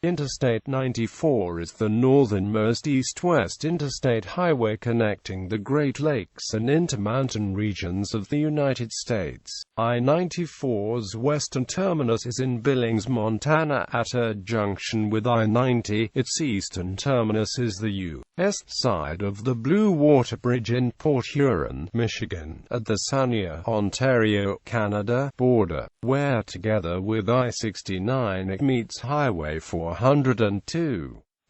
Interstate 94 is the northernmost east-west interstate highway connecting the Great Lakes and Intermountain regions of the United States. I-94's western terminus is in Billings, Montana at a junction with I-90. Its eastern terminus is the U.S. side of the Blue Water Bridge in Port Huron, Michigan, at the Sarnia, Ontario, Canada border, where together with I-69 it meets Highway 402.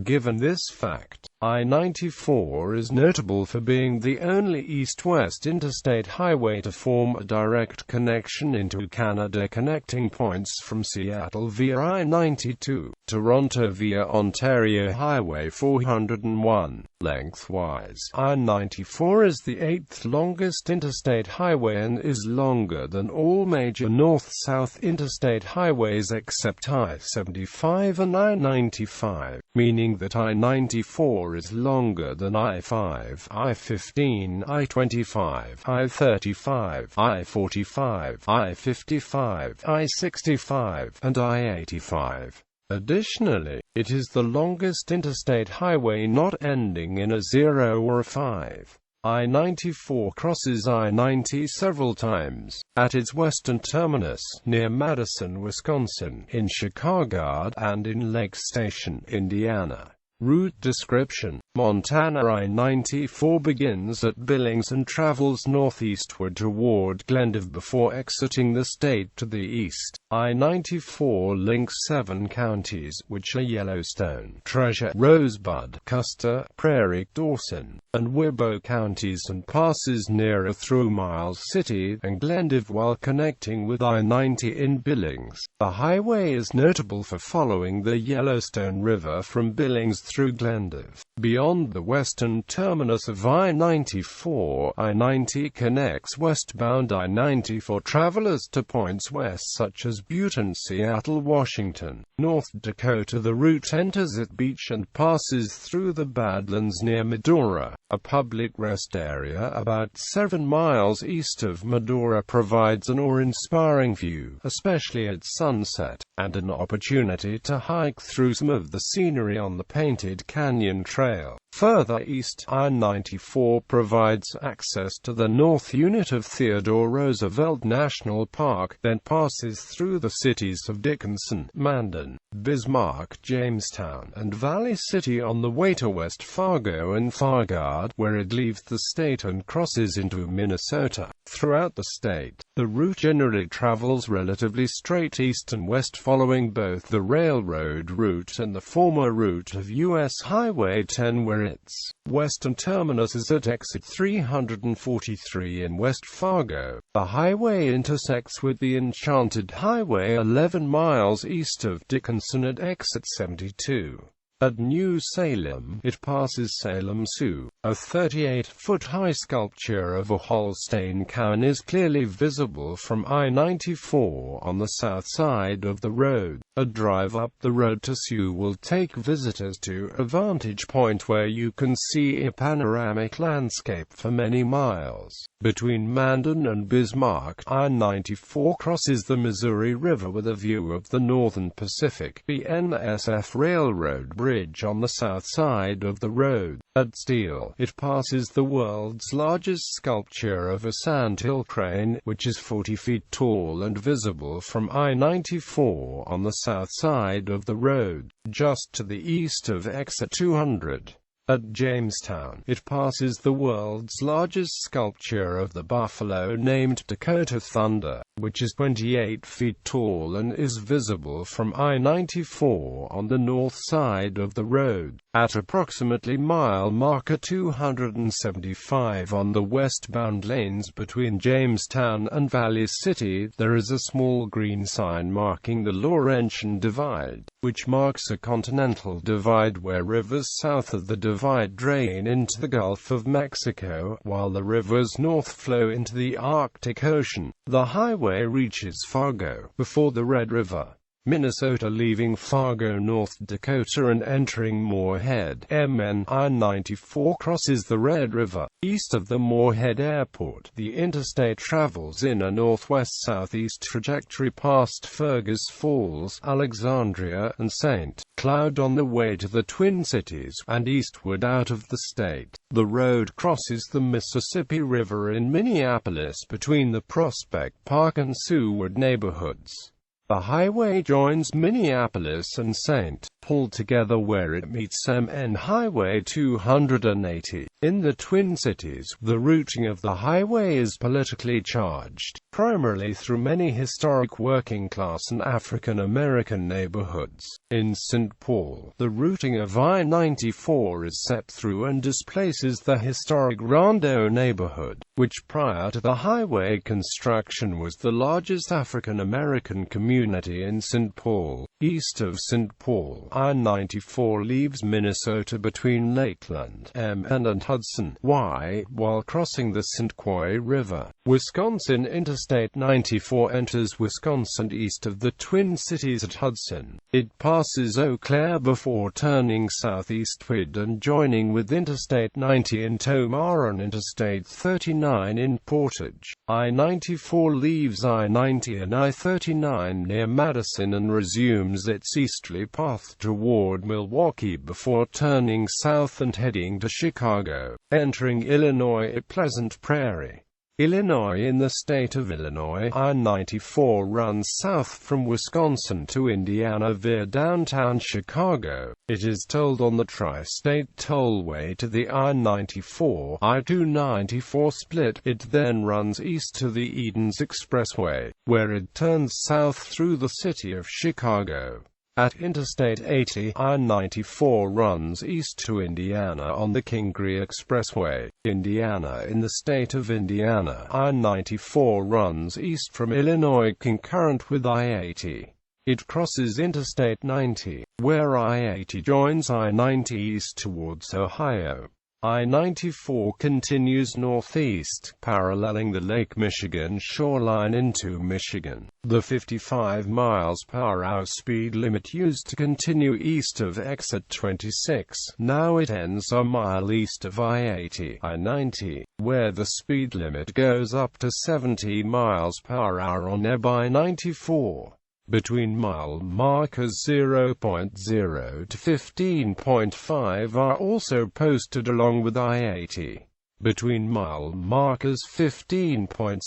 Given this fact, I-94 is notable for being the only east-west interstate highway to form a direct connection into Canada, connecting points from Seattle via I-92, Toronto via Ontario Highway 401. Lengthwise, I-94 is the 8th longest interstate highway and is longer than all major north-south interstate highways except I-75 and I-95, meaning that I-94 is longer than I-5, I-15, I-25, I-35, I-45, I-55, I-65, and I-85. Additionally, it is the longest interstate highway not ending in a 0 or a 5. I-94 crosses I-90 several times, at its western terminus, near Madison, Wisconsin, in Chicago, and in Lake Station, Indiana. Route description: Montana I-94 begins at Billings and travels northeastward toward Glendive before exiting the state to the east. I-94 links 7 counties, which are Yellowstone, Treasure, Rosebud, Custer, Prairie, Dawson, and Wibaux counties, and passes near through Miles City and Glendive while connecting with I-90 in Billings. The highway is notable for following the Yellowstone River from Billings through Glendive. Beyond the western terminus of I-94, I-90 connects westbound I-90 for travelers to points west such as Butte and Seattle, Washington. North Dakota, the route enters at Beach and passes through the Badlands near Medora. A public rest area about 7 miles east of Medora provides an awe-inspiring view, especially at sunset, and an opportunity to hike through some of the scenery on the Painted Canyon Trail. Further east, I-94 provides access to the north unit of Theodore Roosevelt National Park, then passes through the cities of Dickinson, Mandan, Bismarck, Jamestown, and Valley City on the way to West Fargo and Fargo, where it leaves the state and crosses into Minnesota. Throughout the state, the route generally travels relatively straight east and west, following both the railroad route and the former route of U.S. Highway 10, where its western terminus is at exit 343 in West Fargo. The highway intersects with the Enchanted Highway 11 miles east of Dickinson at exit 72. At New Salem, it passes Salem Sioux. A 38-foot-high sculpture of a Holstein cow is clearly visible from I-94 on the south side of the road. A drive up the road to Sioux will take visitors to a vantage point where you can see a panoramic landscape for many miles. Between Mandan and Bismarck, I-94 crosses the Missouri River with a view of the Northern Pacific. The NSF Railroad Bridge on the south side of the road. At Steele, it passes the world's largest sculpture of a sandhill crane, which is 40 feet tall and visible from I-94 on the south side of the road, just to the east of exit 200. At Jamestown, it passes the world's largest sculpture of the buffalo named Dakota Thunder, which is 28 feet tall and is visible from I-94 on the north side of the road. At approximately mile marker 275 on the westbound lanes between Jamestown and Valley City, there is a small green sign marking the Laurentian Divide, which marks a continental divide where rivers south of the divide drain into the Gulf of Mexico, while the rivers north flow into the Arctic Ocean. The highway reaches Fargo before the Red River Minnesota, leaving Fargo, North Dakota and entering Moorhead, MN. I-94 crosses the Red River. East of the Moorhead Airport, the interstate travels in a northwest-southeast trajectory past Fergus Falls, Alexandria, and St. Cloud on the way to the Twin Cities, and eastward out of the state. The road crosses the Mississippi River in Minneapolis between the Prospect Park and Seward neighborhoods. The highway joins Minneapolis and St. Paul together where it meets MN Highway 280. In the Twin Cities, the routing of the highway is politically charged, primarily through many historic working-class and African-American neighborhoods. In St. Paul, the routing of I-94 is set through and displaces the historic Rondo neighborhood, which prior to the highway construction was the largest African-American community in St. Paul. East of St. Paul, I-94 leaves Minnesota between Lakeland, MN and Hudson, Y, while crossing the St. Croix River. Wisconsin Interstate 94 enters Wisconsin east of the Twin Cities at Hudson. It passes Eau Claire before turning southeastward and joining with Interstate 90 in Tomah and Interstate 39 in Portage. I-94 leaves I-90 and I-39 near Madison and resumes its easterly path toward Milwaukee before turning south and heading to Chicago, entering Illinois at Pleasant Prairie, Illinois. In the state of Illinois, I-94 runs south from Wisconsin to Indiana via downtown Chicago. It is tolled on the Tri-State Tollway to the I-94, I-294 split. It then runs east to the Edens Expressway, where it turns south through the city of Chicago. At Interstate 80, I-94 runs east to Indiana on the Kingery Expressway, Indiana. In the state of Indiana, I-94 runs east from Illinois concurrent with I-80. It crosses Interstate 90, where I-80 joins I-90 east towards Ohio. I-94 continues northeast, paralleling the Lake Michigan shoreline into Michigan. The 55 mph speed limit used to continue east of exit 26. Now it ends a mile east of I-80, I-90, where the speed limit goes up to 70 mph on ebb I-94. Between mile markers 0.0 to 15.5 are also posted along with I-80. Between mile markers 15.6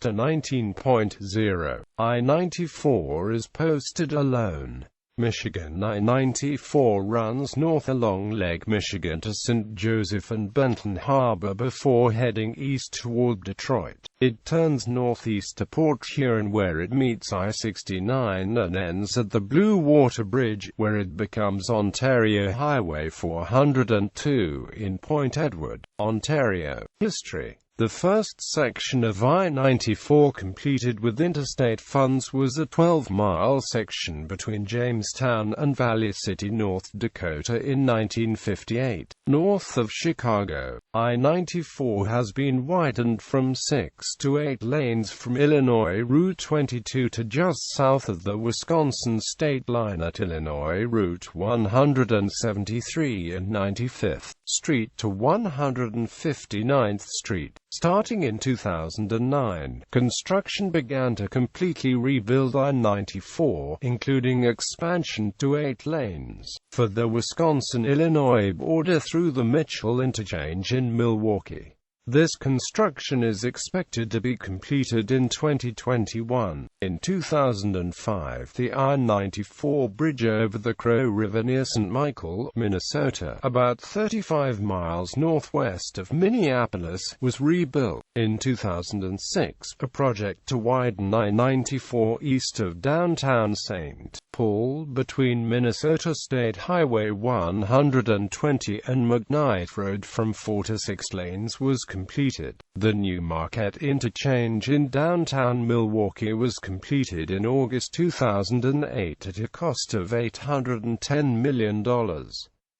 to 19.0, I-94 is posted alone. Michigan I-94 runs north along Lake Michigan to St. Joseph and Benton Harbor before heading east toward Detroit. It turns northeast to Port Huron where it meets I-69 and ends at the Blue Water Bridge, where it becomes Ontario Highway 402 in Point Edward, Ontario. History. The first section of I-94 completed with interstate funds was a 12-mile section between Jamestown and Valley City, North Dakota in 1958. North of Chicago, I-94 has been widened from 6 to 8 lanes from Illinois Route 22 to just south of the Wisconsin state line at Illinois Route 173 and 95th Street to 159th Street. Starting in 2009, construction began to completely rebuild I-94, including expansion to 8 lanes, for the Wisconsin-Illinois border through the Mitchell Interchange in Milwaukee. This construction is expected to be completed in 2021. In 2005, the I-94 bridge over the Crow River near St. Michael, Minnesota, about 35 miles northwest of Minneapolis, was rebuilt. In 2006, a project to widen I-94 east of downtown St. Paul between Minnesota State Highway 120 and McKnight Road from 4 to 6 lanes was completed. The new Marquette interchange in downtown Milwaukee was completed in August 2008 at a cost of $810 million.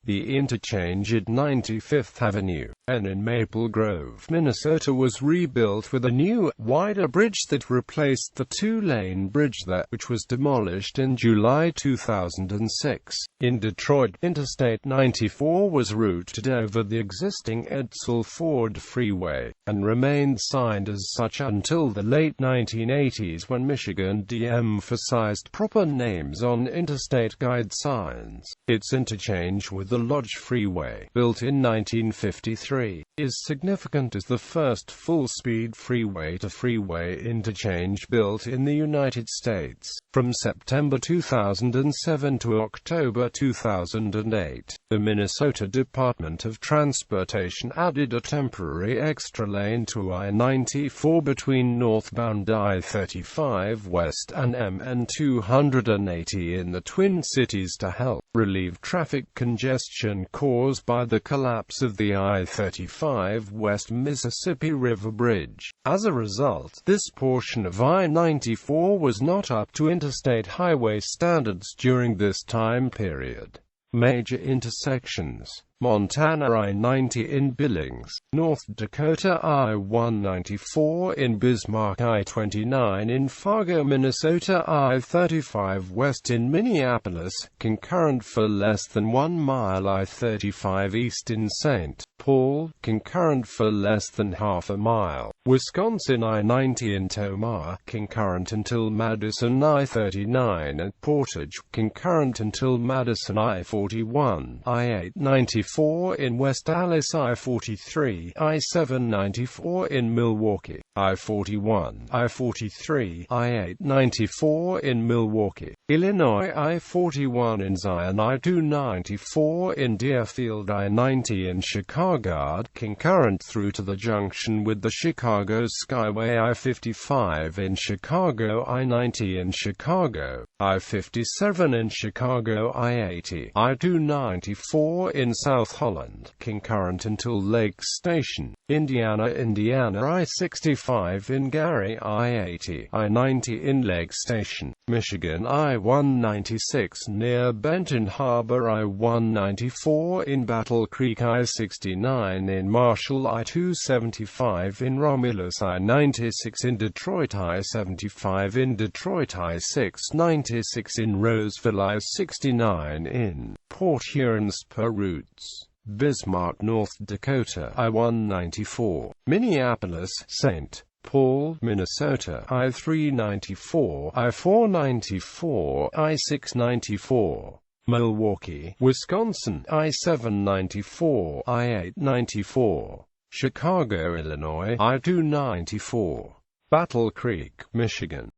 The interchange at 95th Avenue, and in Maple Grove, Minnesota was rebuilt with a new, wider bridge that replaced the two-lane bridge there, which was demolished in July 2006. In Detroit, Interstate 94 was routed over the existing Edsel Ford Freeway, and remained signed as such until the late 1980s when Michigan de-emphasized proper names on interstate guide signs. Its interchange with the Lodge Freeway, built in 1953, is significant as the first full-speed freeway-to-freeway interchange built in the United States. From September 2007 to October 2008, the Minnesota Department of Transportation added a temporary extra lane to I-94 between northbound I-35 West and MN 280 in the Twin Cities to help relieve traffic congestion caused by the collapse of the I-35 West Mississippi River Bridge. As a result, this portion of I-94 was not up to Interstate Highway standards during this time period. Major intersections: Montana I-90 in Billings, North Dakota I-194 in Bismarck, I-29 in Fargo, Minnesota I-35 West in Minneapolis, concurrent for less than 1 mile I-35 East in St. Paul, concurrent for less than half a mile, Wisconsin I-90 in Tomah, concurrent until Madison I-39 at Portage, concurrent until Madison I-41, I-894 in West Allis, I-43, I-794 in Milwaukee, I-41, I-43, I-894 in Milwaukee, Illinois, I-41 in Zion, I-294 in Deerfield, I-90 in Chicago, concurrent through to the junction with the Chicago Skyway, I-55 in Chicago, I-90 in Chicago, I-57 in Chicago, I-80, I-294 in South Holland, concurrent until Lake Station, Indiana, I-65 in Gary, I-80, I-90 in Lake Station, Michigan, I-196 near Benton Harbor, I-194 in Battle Creek, I-69 in Marshall, I-275 in Romulus, I-96 in Detroit, I-75 in Detroit, I-696 in Roseville, I-69 in Port Huron, Spur routes, Bismarck, North Dakota, I-194, Minneapolis, St. Paul, Minnesota, I-394, I-494, I-694. Milwaukee, Wisconsin, I-794, I-894. Chicago, Illinois, I-294. Battle Creek, Michigan,